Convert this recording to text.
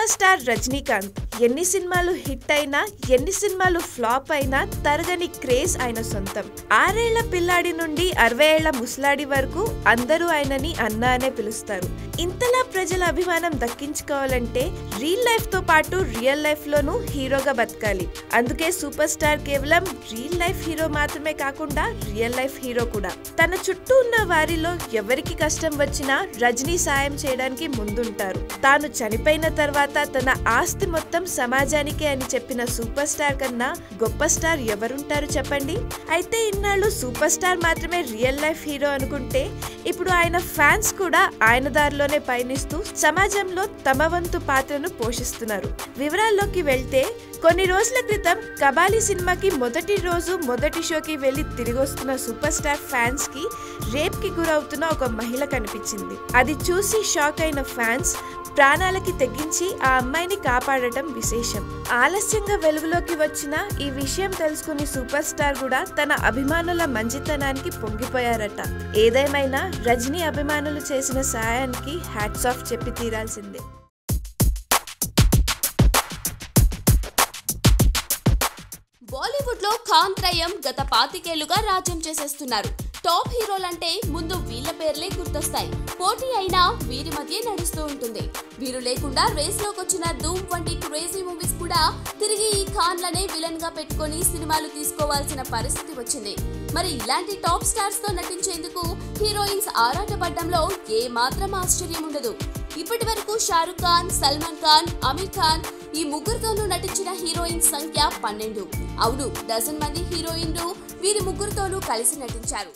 Super star Rajinikanth ఎన్ని సినిమాలు hit అయినా ఎన్ని సినిమాలు ఫ్లాప్ అయినా తరగని క్రేజ్ ఆయన సొంతం. 6 ఏళ్ల పిల్లాడి నుండి 60 ఏళ్ల ముసలాడి వరకు అందరూ ఆయనని అన్న అనే పిలుస్తారు. ఇంతలా ప్రజల అభిమానం దక్కించుకోవాలంటే రియల్ లైఫ్ తో పాటు రియల్ లైఫ్ లోనూ హీరోగా బతకాలి. అందుకే సూపర్ స్టార్ కేవలం రియల్ లైఫ్ హీరో మాత్రమే కాకుండా రియల్ లైఫ్ హీరో కూడా. తన చుట్టూ ఉన్న వారిలో ఎవరికి కష్టం వచ్చినా రజనీ సాయం చేయడానికి ముందుంటారు. తాను చనిపోయిన తర్వాత తన ఆస్తి మొత్తం సమాజానికే అని చెప్పిన సూపర్ స్టార్ కన్నా గొప్ప స్టార్ ఎవరుంటారు చెప్పండి. అయితే ఇన్నాళ్ళు సూపర్ స్టార్ మాత్రమే రియల్ లైఫ్ హీరో అనుకుంటే ఇప్పుడు ఆయన ఫ్యాన్స్ కూడా ఆయన దారిలోనే పయనిస్తూ సమాజంలో తమ వంతు పాత్రను పోషిస్తున్నారు. వివరాల్లోకి వెళ్తే కొన్ని రోజుల క్రితం కబాలి సినిమాకి మొదటి రోజు మొదటి షోకి వెళ్లి తిరిగి వస్తున్న సూపర్ స్టార్ ఫ్యాన్స్ కి రేప్ కి గురవుతున్న ఒక మహిళ కనిపించింది. అది చూసి షాక్ అయిన ఫ్యాన్స్ ప్రాణాలకి తెగించి ఆ అమ్మాయిని కాపాడటం విశేషం. ఆలస్యంగా వెలుగులోకి వచ్చిన ఈ విషయం తెలుసుకుని సూపర్ స్టార్ కూడా తన అభిమానుల మంచితనానికి పొంగిపోయారట. ఏదేమైనా రజనీ అభిమానులు చేసిన సాయానికి హ్యాట్స్ ఆఫ్ చెప్పి తీరాల్సిందే. బాలీవుడ్ లో ఖాన్ త్రయం గత 25 ఏళ్లుగా రాజ్యం చేసేస్తున్నారు. టాప్ హీరోలంటే ముందు వీళ్ళ పేర్లే గుర్తొస్తాయి. పోటీ అయినా వీరి మధ్య నడుస్తూ ఉంటుంది. వీరు లేకుండా రేస్ లోకి వచ్చిన ధూమ్ వంటి క్రేజీ మూవీస్ కూడా తిరిగి ఈ ఖాన్లనే విలన్ గా పెట్టుకొని సినిమాలు తీసుకోవాల్సిన పరిస్థితి వచ్చింది. మరి ఇలాంటి టాప్ స్టార్స్ తో నటించేందుకు హీరోయిన్స్ ఆరాటపడ్డంలో ఏ మాత్రం ఆశ్చర్యం ఉండదు. ఇప్పటి వరకు షారుఖ్ ఖాన్, సల్మాన్ ఖాన్, అమీర్ ఖాన్ ఈ ముగ్గురుతోనూ నటించిన హీరోయిన్స్ సంఖ్య 12. అవును, డజన్ మంది హీరోయిన్లు వీరి ముగ్గురుతోనూ కలిసి నటించారు.